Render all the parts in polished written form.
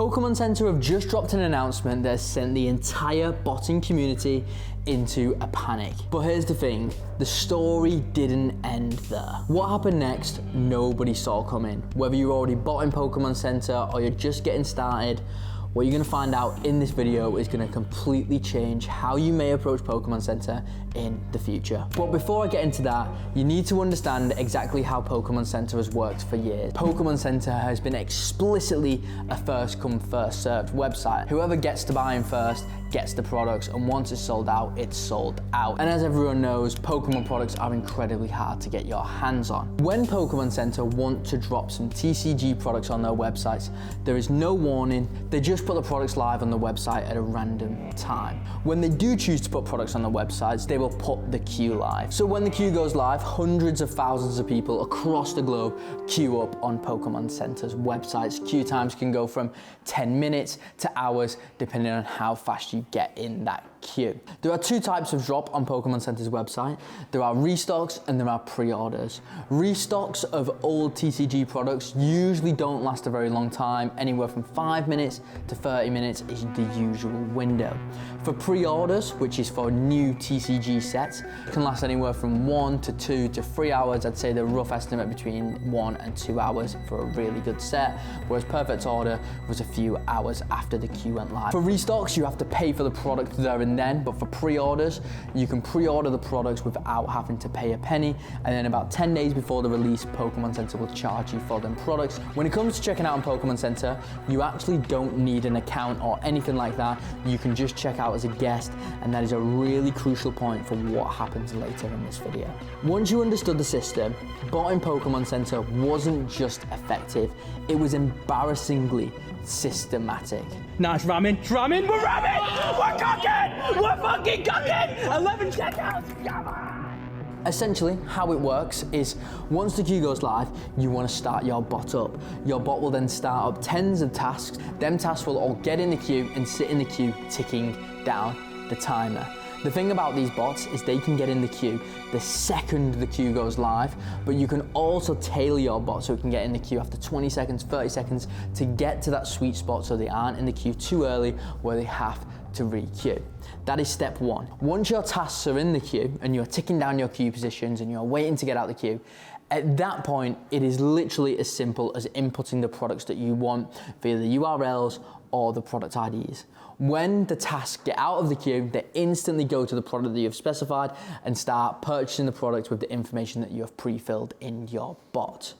Pokémon Center have just dropped an announcement that has sent the entire botting community into a panic. But here's the thing, the story didn't end there. What happened next, nobody saw coming. Whether you're already botting Pokémon Center or you're just getting started, what you're gonna find out in this video is gonna completely change how you may approach Pokémon Center in the future. But before I get into that, you need to understand exactly how Pokémon Center has worked for years. Pokémon Center has been explicitly a first come, first served website. Whoever gets to buy in first gets the products, and once it's sold out, it's sold out. And as everyone knows, Pokemon products are incredibly hard to get your hands on. When Pokémon Center want to drop some TCG products on their websites, there is no warning, they just put the products live on the website at a random time. When they do choose to put products on the websites, they will put the queue live. So when the queue goes live, hundreds of thousands of people across the globe queue up on Pokémon Center's websites. Queue times can go from 10 minutes to hours, depending on how fast you get in that queue. There are two types of drop on Pokémon Center's website. There are restocks and there are pre-orders. Restocks of old TCG products usually don't last a very long time. Anywhere from 5 minutes to 30 minutes is the usual window. For pre-orders, which is for new TCG sets, can last anywhere from 1 to 2 to 3 hours. I'd say the rough estimate between 1 and 2 hours for a really good set, whereas Perfect Order was a few hours after the queue went live. For restocks, you have to pay for the product there and then, but for pre-orders, you can pre-order the products without having to pay a penny, and then about 10 days before the release, Pokémon Center will charge you for them products. When it comes to checking out on Pokémon Center, you actually don't need an account or anything like that. You can just check out as a guest, and that is a really crucial point for what happens later in this video. Once you understood the system, botting Pokémon Center wasn't just effective, it was embarrassingly systematic. Nice ramming, we're cooking! We're fucking cooking! 11 checkouts, come on! Essentially, how it works is once the queue goes live, you want to start your bot up. Your bot will then start up tens of tasks. Them tasks will all get in the queue and sit in the queue, ticking down the timer. The thing about these bots is they can get in the queue the second the queue goes live, but you can also tailor your bot so it can get in the queue after 20 seconds, 30 seconds to get to that sweet spot so they aren't in the queue too early where they have to re-queue. That is step one. Once your tasks are in the queue and you're ticking down your queue positions and you're waiting to get out the queue, at that point, it is literally as simple as inputting the products that you want via the URLs or the product IDs. When the tasks get out of the queue, they instantly go to the product that you've specified and start purchasing the product with the information that you have pre-filled in your bot.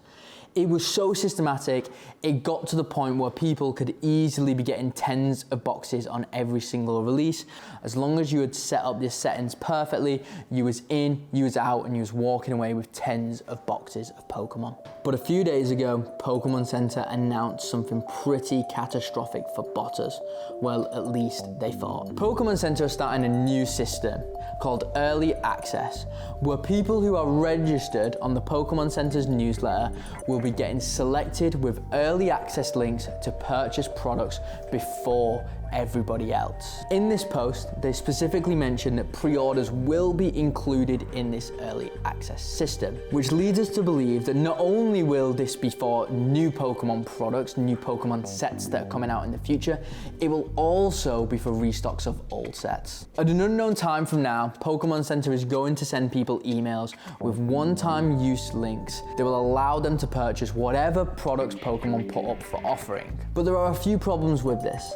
It was so systematic, it got to the point where people could easily be getting tens of boxes on every single release. As long as you had set up your settings perfectly, you was in, you was out, and you was walking away with tens of boxes of Pokemon. But a few days ago, Pokémon Center announced something pretty catastrophic for botters. Well, at least they thought. Pokémon Center is starting a new system called Early Access, where people who are registered on the Pokémon Center's newsletter will be getting selected with early access links to purchase products before everybody else. In this post, they specifically mentioned that pre-orders will be included in this early access system, which leads us to believe that not only will this be for new Pokemon products, new Pokemon sets that are coming out in the future, it will also be for restocks of old sets. At an unknown time from now, Pokemon Center is going to send people emails with one-time use links that will allow them to purchase whatever products Pokemon put up for offering. But there are a few problems with this.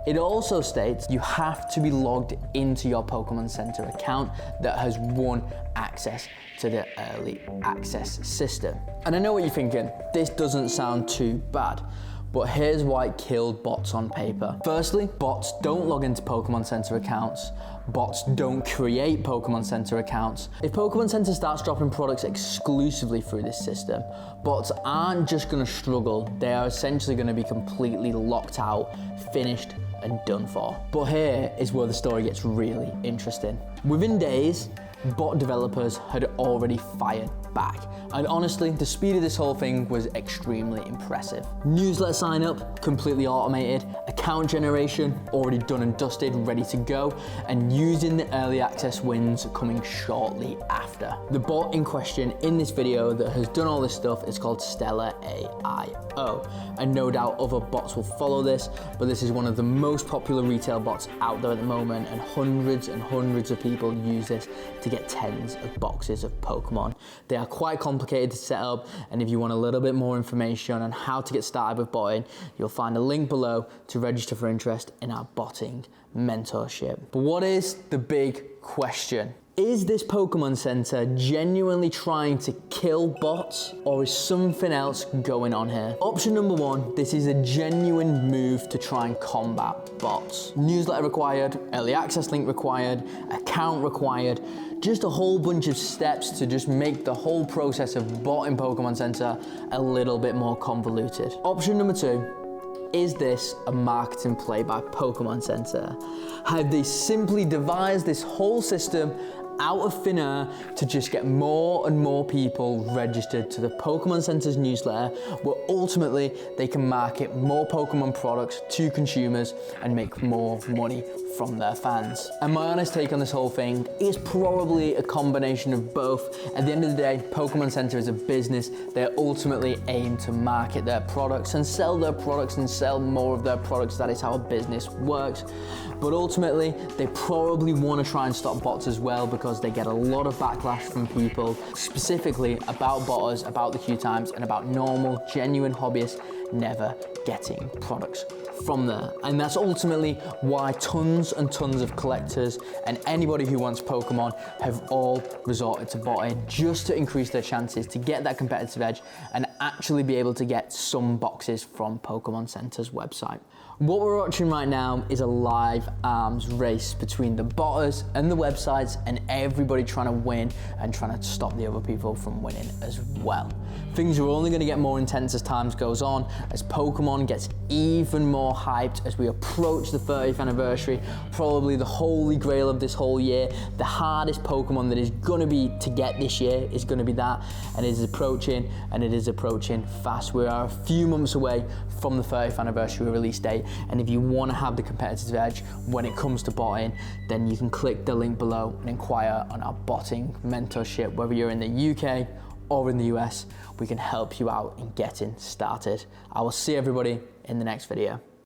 It also states you have to be logged into your Pokémon Center account that has won access to the early access system. And I know what you're thinking, this doesn't sound too bad, but here's why it killed bots on paper. Firstly, bots don't log into Pokémon Center accounts. Bots don't create Pokémon Center accounts. If Pokémon Center starts dropping products exclusively through this system, bots aren't just gonna struggle, they are essentially gonna be completely locked out, finished, and done for. But here is where the story gets really interesting. Within days, bot developers had already fired back. And honestly, the speed of this whole thing was extremely impressive. Newsletter sign up, completely automated. Account generation, already done and dusted, ready to go. And using the early access wins coming shortly after. The bot in question in this video that has done all this stuff is called Stellar AIO. And no doubt other bots will follow this, but this is one of the most popular retail bots out there at the moment, and hundreds of people use this to get tens of boxes of Pokemon. They are quite complicated to set up, and if you want a little bit more information on how to get started with botting, you'll find a link below to register for interest in our Botting Mentorship. But what is the big question? Is this Pokemon Center genuinely trying to kill bots, or is something else going on here? Option number one, this is a genuine move to try and combat bots. Newsletter required, early access link required, account required, just a whole bunch of steps to just make the whole process of botting Pokemon Center a little bit more convoluted. Option number two, is this a marketing play by Pokemon Center? Have they simply devised this whole system out of thin air to just get more and more people registered to the Pokemon Center's newsletter, where ultimately they can market more Pokemon products to consumers and make more money from their fans? And my honest take on this whole thing is probably a combination of both. At the end of the day, Pokemon Center is a business. They ultimately aim to market their products and sell their products and sell more of their products. That is how a business works. But ultimately, they probably want to try and stop bots as well, because they get a lot of backlash from people, specifically about botters, about the queue times, and about normal, genuine hobbyists never getting products from there. And that's ultimately why tons and tons of collectors and anybody who wants Pokemon have all resorted to botting, just to increase their chances to get that competitive edge and actually be able to get some boxes from Pokemon Center's website. What we're watching right now is a live arms race between the botters and the websites, and everybody trying to win and trying to stop the other people from winning as well. Things are only going to get more intense as time goes on, as Pokemon gets even more hyped as we approach the 30th anniversary, probably the holy grail of this whole year. The hardest Pokemon that is going to be to get this year is going to be that, and it is approaching, and it is approaching fast. We are a few months away from the 30th anniversary release date, and if you want to have the competitive edge when it comes to botting, then you can click the link below and inquire on our Botting Mentorship. Whether you're in the UK or in the US, we can help you out in getting started. I will see everybody in the next video.